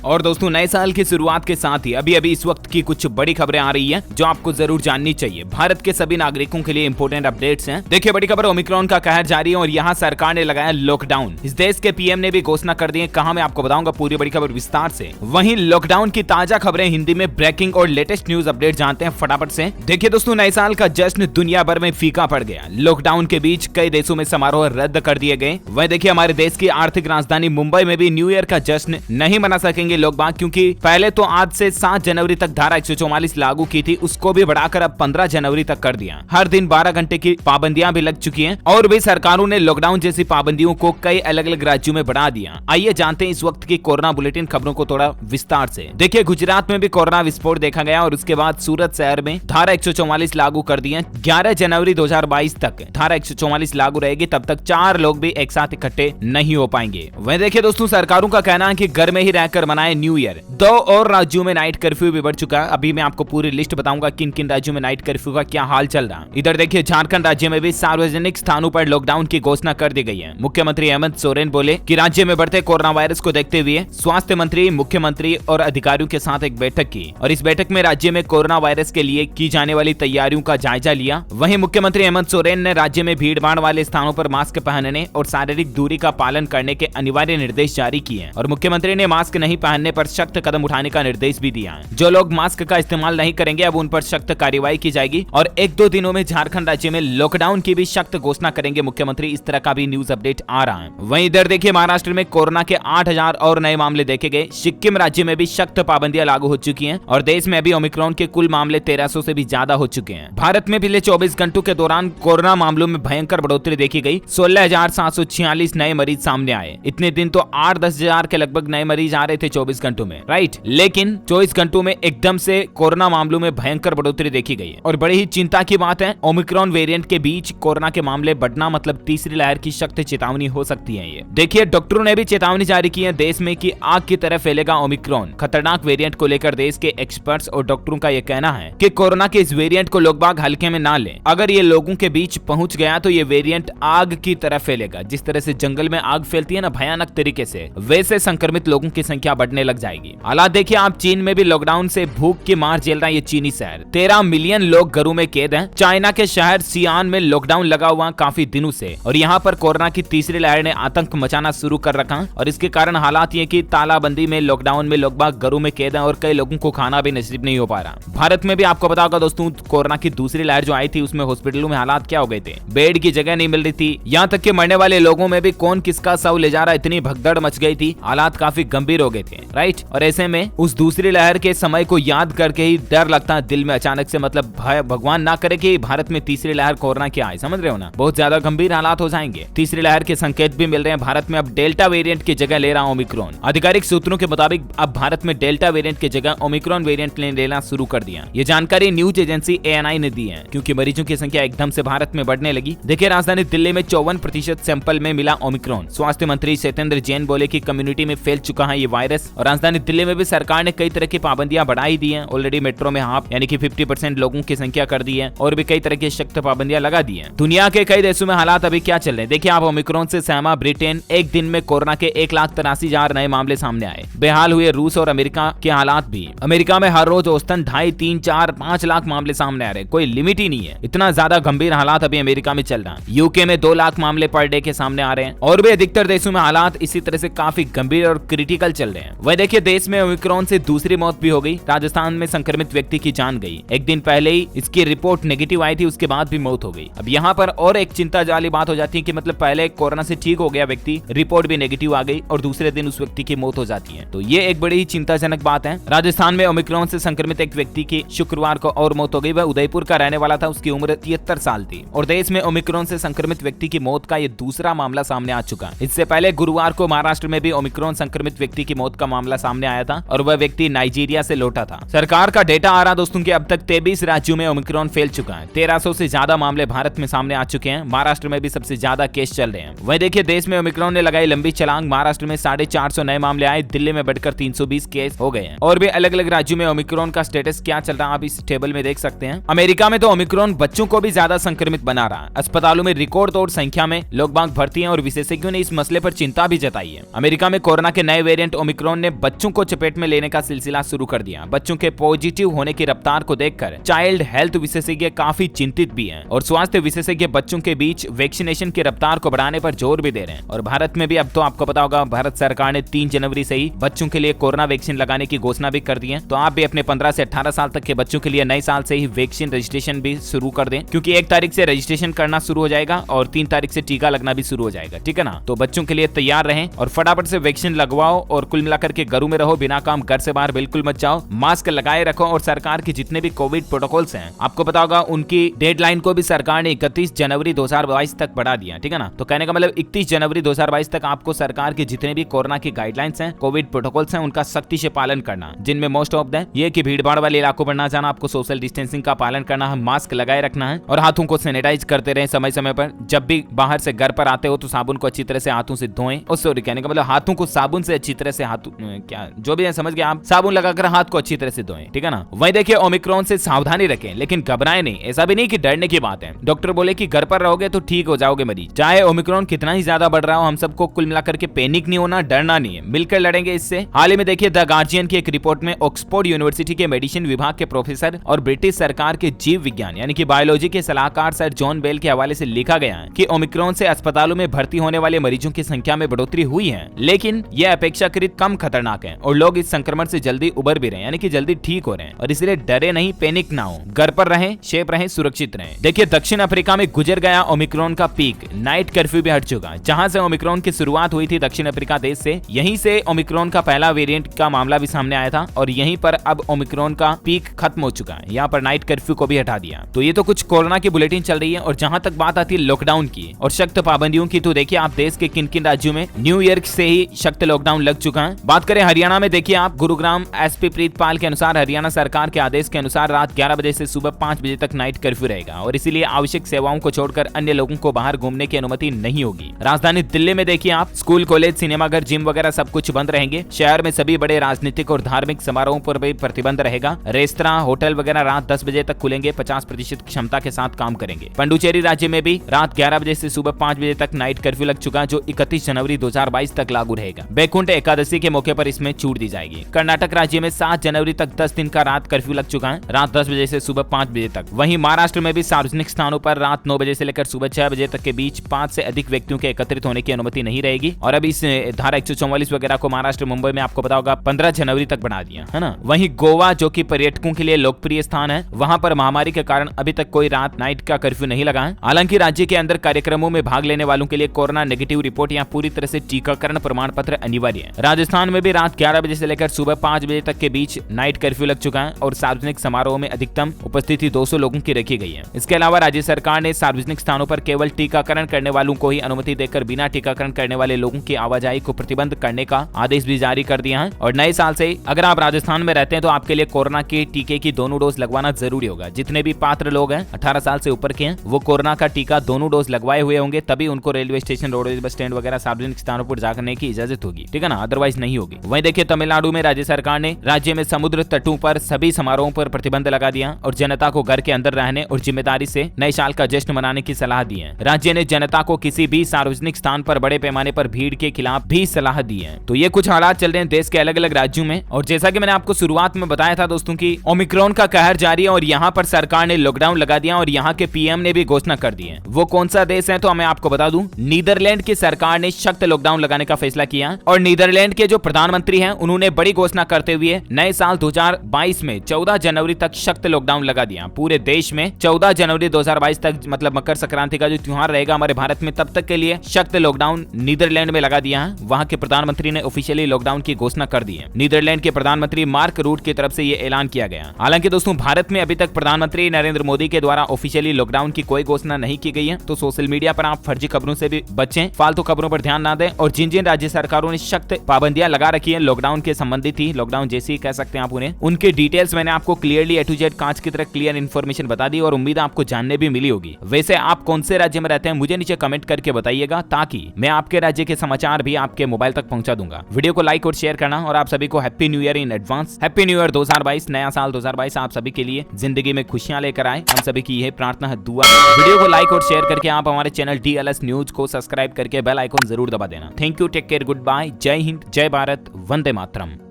और दोस्तों नए साल की शुरुआत के साथ ही अभी इस वक्त की कुछ बड़ी खबरें आ रही हैं जो आपको जरूर जाननी चाहिए। भारत के सभी नागरिकों के लिए इंपोर्टेंट अपडेट्स हैं। देखिए बड़ी खबर, ओमिक्रॉन का कहर जारी है और यहाँ सरकार ने लगाया लॉकडाउन। इस देश के पीएम ने भी घोषणा कर दी है। कहां मैं आपको बताऊंगा पूरी बड़ी खबर विस्तार से। वहीं लॉकडाउन की ताजा खबरें हिंदी में ब्रेकिंग और लेटेस्ट न्यूज अपडेट जानते हैं फटाफट से। देखिए दोस्तों नए साल का जश्न दुनिया भर में फीका पड़ गया। लॉकडाउन के बीच कई देशों में समारोह रद्द कर दिए गए। वह देखिए हमारे देश की आर्थिक राजधानी मुंबई में भी न्यू ईयर का जश्न नहीं मना सकेंगे लोग बाग, क्योंकि पहले तो आज से 7 जनवरी तक धारा 144 लागू की थी, उसको भी बढ़ाकर अब 15 जनवरी तक कर दिया। हर दिन 12 घंटे की पाबंदियां भी लग चुकी हैं और भी सरकारों ने लॉकडाउन जैसी पाबंदियों को कई अलग अलग राज्यों में बढ़ा दिया। आइए जानते हैं इस वक्त की कोरोना बुलेटिन खबरों को थोड़ा विस्तार से। देखिए गुजरात में भी कोरोना विस्फोट देखा गया और उसके बाद सूरत शहर में धारा 144 लागू कर दी है। 11 जनवरी 2022 तक धारा 144 लागू रहेगी, तब तक 4 लोग भी एक साथ इकट्ठे नहीं हो पाएंगे। वह देखिए दोस्तों सरकारों का कहना है कि घर में ही रहकर मनाएं न्यू ईयर। 2 और राज्यों में नाइट कर्फ्यू भी बढ़ चुका है। अभी मैं आपको पूरी लिस्ट बताऊंगा किन किन राज्यों में नाइट कर्फ्यू का क्या हाल चल रहा है। इधर देखिए झारखंड राज्य में भी सार्वजनिक स्थानों पर लॉकडाउन की घोषणा कर दी गई है। मुख्यमंत्री हेमंत सोरेन बोले कि राज्य में बढ़ते कोरोना वायरस को देखते हुए स्वास्थ्य मंत्री, मुख्यमंत्री और अधिकारियों के साथ एक बैठक की और इस बैठक में राज्य में कोरोना वायरस के लिए की जाने वाली तैयारियों का जायजा लिया। वहीं मुख्यमंत्री हेमंत सोरेन ने राज्य में भीड़ भाड़ वाले स्थानों पर मास्क पहनने और शारीरिक दूरी का पालन करने के अनिवार्य निर्देश जारी किए और मुख्यमंत्री ने मास्क नहीं पहनने पर सख्त कदम उठाने का निर्देश भी दिया है। जो लोग मास्क का इस्तेमाल नहीं करेंगे अब उन पर सख्त कार्रवाई की जाएगी और 1-2 दिनों में झारखंड राज्य में लॉकडाउन की भी सख्त घोषणा करेंगे मुख्यमंत्री। इस तरह का भी न्यूज अपडेट आ रहा है। वहीं इधर देखिए महाराष्ट्र में कोरोना के 8000 और नए मामले देखे गए। सिक्किम राज्य में भी सख्त पाबंदियां लागू हो चुकी हैं और देश में अभी ओमिक्रॉन के कुल मामले 1300 से भी ज्यादा हो चुके हैं। भारत में पिछले 24 घंटों के दौरान कोरोना मामलों में भयंकर बढ़ोतरी देखी गई। 16,746 नए मरीज सामने आए। इतने दिन तो 8-10 हजार के लगभग नए मरीज आ रहे थे 24 घंटों में, राइट। लेकिन 24 घंटों में एकदम से कोरोना मामलों में भयंकर बढ़ोतरी देखी गई है और बड़ी ही चिंता की बात है ओमिक्रॉन वेरिएंट के बीच कोरोना के मामले बढ़ना मतलब तीसरी लहर की सख्त चेतावनी हो सकती है। ये देखिए डॉक्टरों ने भी चेतावनी जारी की है देश में कि आग की तरह फैलेगा ओमिक्रॉन। खतरनाक वेरिएंट को लेकर देश के एक्सपर्ट्स और डॉक्टरों का यह कहना है कि कोरोना के इस वेरिएंट को लोग बाग हल्के में ना लें। अगर ये लोगों के बीच पहुंच गया तो ये वेरिएंट आग की तरह फैलेगा। जिस तरह से जंगल में आग फैलती है ना भयानक तरीके से, वैसे संक्रमित लोगों की संख्या बढ़ने लग जाएगी। हालात देखिए आप चीन में भी लॉकडाउन से भूख की मार झेल रहा है ये चीनी शहर। 13 मिलियन लोग घरों में कैद हैं। चाइना के शहर सियान में लॉकडाउन लगा हुआ काफी दिनों से और यहाँ पर कोरोना की तीसरी लहर ने आतंक मचाना शुरू कर रखा और इसके कारण हालात ये कि तालाबंदी में लॉकडाउन में लोग बाग घरों में कैद हैं और कई लोगों को खाना भी नसीब नहीं हो पा रहा। भारत में भी आपको पता होगा दोस्तों कोरोना की दूसरी लहर जो आई थी उसमें हॉस्पिटलों में हालात क्या हो गए थे। बेड की जगह नहीं मिल रही थी, यहाँ तक कि मरने वाले लोगों में भी कौन किसका शव ले जा रहा, इतनी भगदड़ मच गई थी। हालात काफी गंभीर हो गए थे, राइट। और ऐसे में उस दूसरी लहर के समय को याद करके ही डर लगता है दिल में अचानक से, मतलब भगवान ना करे कि भारत में तीसरी लहर कोरोना की आए, समझ रहे हो ना। बहुत ज्यादा गंभीर हालात हो जाएंगे। तीसरी लहर के संकेत भी मिल रहे हैं। भारत में अब डेल्टा वेरिएंट की जगह ले रहा ओमिक्रॉन। आधिकारिक सूत्रों के मुताबिक अब भारत में डेल्टा वेरिएंट की जगह ओमिक्रॉन वेरिएंट लेना शुरू कर दिया। ये जानकारी न्यूज एजेंसी ANI ने दी है क्योंकि मरीजों की संख्या एकदम से भारत में बढ़ने लगी। देखिए राजधानी दिल्ली में 54% सैंपल में मिला ओमिक्रॉन। स्वास्थ्य मंत्री सत्येंद्र जैन बोले कि कम्युनिटी में फैल चुका है ये वायरस और राजधानी दिल्ली में भी सरकार ने कई तरह की पाबंदियां बढ़ाई दी हैं। ऑलरेडी मेट्रो में हाफ यानी कि 50% लोगों की संख्या कर दी है और भी कई तरह की सख्त पाबंदियां लगा दी हैं। दुनिया के कई देशों में हालात अभी क्या चल रहे हैं देखिए आप। ओमिक्रॉन से सहमा ब्रिटेन, एक दिन में कोरोना के 1,83,000 नए मामले सामने आए। बेहाल हुए रूस और अमेरिका के हालात भी। अमेरिका में हर रोज औसतन 2.5, 3, 4, 5 लाख मामले सामने आ रहे, कोई लिमिट ही नहीं है। इतना ज्यादा गंभीर हालात अभी अमेरिका में चल रहा है। यूके में 2 लाख मामले पर डे के सामने आ रहे हैं और भी अधिकतर देशों में हालात इसी तरह से काफी गंभीर और क्रिटिकल चल रहे हैं। वह देखिए देश में ओमिक्रॉन से दूसरी मौत भी हो गई। राजस्थान में संक्रमित व्यक्ति की जान गई। एक दिन पहले ही इसकी रिपोर्ट नेगेटिव आई थी, उसके बाद भी मौत हो गई। अब यहाँ पर और एक चिंता वाली बात हो जाती है कि मतलब पहले कोरोना से ठीक हो गया व्यक्ति, रिपोर्ट भी नेगेटिव आ गई और दूसरे दिन उस व्यक्ति की मौत हो जाती है। तो ये एक बड़ी ही चिंताजनक बात है। राजस्थान में ओमिक्रॉन से संक्रमित एक व्यक्ति की शुक्रवार को और मौत हो गई। वह उदयपुर का रहने वाला था, उसकी उम्र 73 साल थी और देश में ओमिक्रॉन से संक्रमित व्यक्ति की मौत का ये दूसरा मामला सामने आ चुका। इससे पहले गुरुवार को महाराष्ट्र में भी ओमिक्रॉन संक्रमित व्यक्ति की मौत का मामला सामने आया था और वह व्यक्ति नाइजीरिया से लौटा था। सरकार का डेटा आ रहा दोस्तों कि अब तक 23 राज्यों में ओमिक्रॉन फैल चुका है। 1300 से ज्यादा मामले भारत में सामने आ चुके हैं। महाराष्ट्र में भी सबसे ज्यादा केस चल रहे हैं। वहीं देखिए देश में ओमिक्रॉन ने लगाई लंबी छलांग। महाराष्ट्र में 450 नए मामले आए, दिल्ली में बढ़कर 320 केस हो गए हैं और भी अलग अलग राज्यों में ओमिक्रॉन का स्टेटस क्या चल रहा है आप इस टेबल में देख सकते हैं। अमेरिका में तो ओमिक्रॉन बच्चों को भी ज्यादा संक्रमित बना रहा है। अस्पतालों में रिकॉर्ड तोड़ संख्या में लोग बाग भर्ती हैं और विशेषज्ञों ने इस मसले पर चिंता भी जताई है। अमेरिका में कोरोना के नए वेरिएंट ओमिक्रॉन ओमिक्रॉन ने बच्चों को चपेट में लेने का सिलसिला शुरू कर दिया। बच्चों के पॉजिटिव होने की रफ्तार को देखकर चाइल्ड हेल्थ विशेषज्ञ काफी चिंतित भी हैं और स्वास्थ्य विशेषज्ञ बच्चों के बीच वैक्सीनेशन की रफ्तार को बढ़ाने पर जोर भी दे रहे हैं। और भारत में भी अब तो आपको पता होगा, भारत सरकार ने 3 जनवरी से ही बच्चों के लिए कोरोना वैक्सीन लगाने की घोषणा भी कर दी है। तो आप भी अपने 15 से 18 साल तक के बच्चों के लिए नए साल से ही वैक्सीन रजिस्ट्रेशन भी शुरू कर दें, क्योंकि 1 तारीख से रजिस्ट्रेशन करना शुरू हो जाएगा और 3 तारीख से टीका लगना भी शुरू हो जाएगा। ठीक है ना। तो बच्चों के लिए तैयार रहें और फटाफट से वैक्सीन लगवाओ और कुल मिलाकर के घरों में रहो, बिना काम घर से बाहर बिल्कुल मत जाओ, मास्क लगाए रखो। और सरकार के जितने भी कोविड प्रोटोकॉल्स हैं, आपको पता होगा उनकी डेडलाइन को भी सरकार ने 31 जनवरी 2022 तक बढ़ा दिया। ठीक है ना। तो कहने का मतलब 31 जनवरी 2022 तक आपको सरकार के जितने भी कोरोना की गाइडलाइंस हैं, कोविड प्रोटोकॉल्स हैं, उनका सख्ती से पालन करना, जिनमें मोस्ट ऑफ द ये कि भीड़ भाड़ वाले इलाकों पर ना जाना, आपको सोशल डिस्टेंसिंग का पालन करना है, मास्क लगाए रखना है और हाथों को सैनिटाइज करते रहे समय समय पर। जब भी बाहर से घर पर आते हो तो साबुन को अच्छी तरह से हाथों से धोएं। और सॉरी, कहने का मतलब हाथों को साबुन से अच्छी तरह से क्या जो भी है समझ गए आप, साबुन लगाकर हाथ को अच्छी तरह से धोएं। ठीक है ना। वहीं देखिए ओमिक्रॉन से सावधानी रखें, लेकिन घबराएं नहीं। ऐसा भी नहीं कि डरने की बात है। डॉक्टर बोले कि घर पर रहोगे तो ठीक हो जाओगे मरीज। चाहे ओमिक्रॉन कितना ही ज्यादा बढ़ रहा हो, हम सबको कुल मिलाकर के पैनिक नहीं होना, डरना नहीं है, मिलकर लड़ेंगे इससे। हाल ही में देखिए द गार्जियन की एक रिपोर्ट में ऑक्सफोर्ड यूनिवर्सिटी के मेडिसिन विभाग के प्रोफेसर और ब्रिटिश सरकार के जीव विज्ञान यानी कि बायोलॉजी के सलाहकार सर जॉन बेल के हवाले से लिखा गया है कि ओमिक्रॉन से अस्पतालों में भर्ती होने वाले मरीजों की संख्या में बढ़ोतरी हुई है, लेकिन यह अपेक्षाकृत कम खतरनाक है और लोग इस संक्रमण से जल्दी उबर भी रहे हैं, यानी कि जल्दी ठीक हो रहे हैं। और इसलिए डरे नहीं, पैनिक ना हो, घर पर रहें, सेफ रहें, सुरक्षित रहें। देखिए दक्षिण अफ्रीका में गुजर गया ओमिक्रॉन का पीक, नाइट कर्फ्यू भी हट चुका। जहां से ओमिक्रॉन की शुरुआत हुई थी दक्षिण अफ्रीका देश से, यहीं से ओमिक्रॉन का पहला वेरिएंट का मामला भी सामने आया था और यहीं पर अब ओमिक्रॉन का पीक खत्म हो चुका है। यहाँ पर नाइट कर्फ्यू को भी हटा दिया। तो ये तो कुछ कोरोना की बुलेटिन चल रही है। और जहां तक बात आती है लॉकडाउन की और सख्त पाबंदियों की, तो देखिए आप देश के किन किन राज्यों में न्यू ईयर से ही सख्त लॉकडाउन लग चुका है। बात करें हरियाणा में, देखिए आप गुरुग्राम एसपी प्रीतपाल के अनुसार हरियाणा सरकार के आदेश के अनुसार रात 11 बजे से सुबह 5 बजे तक नाइट कर्फ्यू रहेगा और इसीलिए आवश्यक सेवाओं को छोड़कर अन्य लोगों को बाहर घूमने की अनुमति नहीं होगी। राजधानी दिल्ली में देखिए आप स्कूल, कॉलेज, सिनेमाघर, जिम वगैरह सब कुछ बंद रहेंगे। शहर में सभी बड़े राजनीतिक और धार्मिक समारोहों पर भी प्रतिबंध रहेगा। रेस्तरां, होटल वगैरह रात 10 बजे तक खुलेंगे, 50% क्षमता के साथ काम करेंगे। पंडुचेरी राज्य में भी रात 11 बजे से सुबह 5 बजे तक नाइट कर्फ्यू लग चुका, जो 31 जनवरी 2022 तक लागू रहेगा। बैकुंठ एकादशी के मौके पर इसमें छूट दी जाएगी। कर्नाटक राज्य में 7 जनवरी तक 10 दिन का रात कर्फ्यू लग चुका है, रात 10 बजे से सुबह 5 बजे तक। वहीं महाराष्ट्र में भी सार्वजनिक स्थानों पर रात 9 बजे से लेकर सुबह 6 बजे तक के बीच 5 से अधिक व्यक्तियों के एकत्रित होने की अनुमति नहीं रहेगी। और अभी इस धारा 144 वगैरह को महाराष्ट्र, मुंबई में आपको पता होगा 15 जनवरी तक बढ़ा दिया है ना। वहीं गोवा, जो कि पर्यटकों के लिए लोकप्रिय स्थान है, वहां पर महामारी के कारण अभी तक कोई रात नाइट का कर्फ्यू नहीं लगा है। हालांकि राज्य के अंदर कार्यक्रमों में भाग लेने वालों के लिए कोरोना नेगेटिव रिपोर्ट या पूरी तरह से टीकाकरण प्रमाण पत्र अनिवार्य है। राजस्थान में भी रात 11 बजे से लेकर सुबह 5 बजे तक के बीच नाइट कर्फ्यू लग चुका है और सार्वजनिक समारोह में अधिकतम उपस्थिति 200 लोगों की रखी गई है। इसके अलावा राज्य सरकार ने सार्वजनिक स्थानों पर केवल टीकाकरण करने वालों को ही अनुमति देकर बिना टीकाकरण करने वाले लोगों की आवाजाही को प्रतिबंध करने का आदेश भी जारी कर दिया है। और नए साल से अगर आप राजस्थान में रहते हैं तो आपके लिए कोरोना के टीके की दोनों डोज लगवाना जरूरी होगा। जितने भी पात्र लोग हैं 18 साल से ऊपर के हैं, वो कोरोना का टीका दोनों डोज लगवाए हुए होंगे, तभी उनको railway station, roadways, bus stand वगैरह सार्वजनिक स्थानों पर जाने की इजाजत होगी। ठीक है ना, अदरवाइज नहीं होगी। वहीं देखिए तमिलनाडु में राज्य सरकार ने राज्य में समुद्र तटों पर सभी समारोहों पर प्रतिबंध लगा दिया और जनता को घर के अंदर रहने और जिम्मेदारी से नए साल का जश्न मनाने की सलाह दी है। राज्य ने जनता को किसी भी सार्वजनिक स्थान पर बड़े पैमाने पर भीड़ के खिलाफ भी सलाह दी है। तो ये कुछ हालात चल रहे हैं देश के अलग अलग राज्यों में। और जैसा कि मैंने आपको शुरुआत में बताया था दोस्तों की ओमिक्रॉन का कहर जारी है और यहाँ पर सरकार ने लॉकडाउन लगा दिया और यहाँ के पीएम ने भी घोषणा कर दी है। वो कौन सा देश है तो मैं आपको बता दूं, नीदरलैंड की सरकार ने सख्त लॉकडाउन लगाने का फैसला किया और नीदरलैंड के जो प्रधानमंत्री हैं उन्होंने बड़ी घोषणा करते हुए नए साल 2022 में 14 जनवरी तक सख्त लॉकडाउन लगा दिया पूरे देश में। 14 जनवरी 2022 तक मतलब मकर संक्रांति का जो त्योहार रहेगा हमारे भारत में, तब तक के लिए सख्त लॉकडाउन नीदरलैंड में लगा दिया है। वहां के प्रधानमंत्री ने ऑफिशियली लॉकडाउन की घोषणा कर दी है। नीदरलैंड के प्रधानमंत्री मार्क रूट की तरफ से ये ऐलान किया गया। हालांकि दोस्तों भारत में अभी तक प्रधानमंत्री नरेंद्र मोदी के द्वारा ऑफिशियली लॉकडाउन की कोई घोषणा नहीं की गई है। तो सोशल मीडिया पर आप फर्जी खबरों से भी बचें, फालतू खबरों पर ध्यान ना दें। और जिन जिन राज्य सरकारों ने सख्त पाबंदियां लगा रखी है लॉकडाउन के संबंधित ही, लॉकडाउन जैसी कह सकते हैं आप उन्हें, उनके डिटेल्स मैंने आपको क्लियरली ए टू जेड कांच की तरह क्लियर इन्फॉर्मेशन बता दी और उम्मीद आपको जानने भी मिली होगी। वैसे आप कौन से राज्य में रहते हैं मुझे नीचे कमेंट करके बताइएगा, ताकि मैं आपके राज्य के समाचार भी आपके मोबाइल तक पहुंचा दूंगा। वीडियो को लाइक और शेयर करना और आप सभी को happy new year in advance. Happy new year 2022, नया साल 2022 आप सभी के लिए जिंदगी में खुशियां लेकर आए। हम सभी की यह प्रार्थना है, दुआ। वीडियो को लाइक और शेयर करके आप हमारे चैनल DLS न्यूज को सब्सक्राइब करके बेल आइकन जरूर दबा देना। Thank you, take care, good bye, जय हिंद, जय भारत। भारत, वंदे मातरम।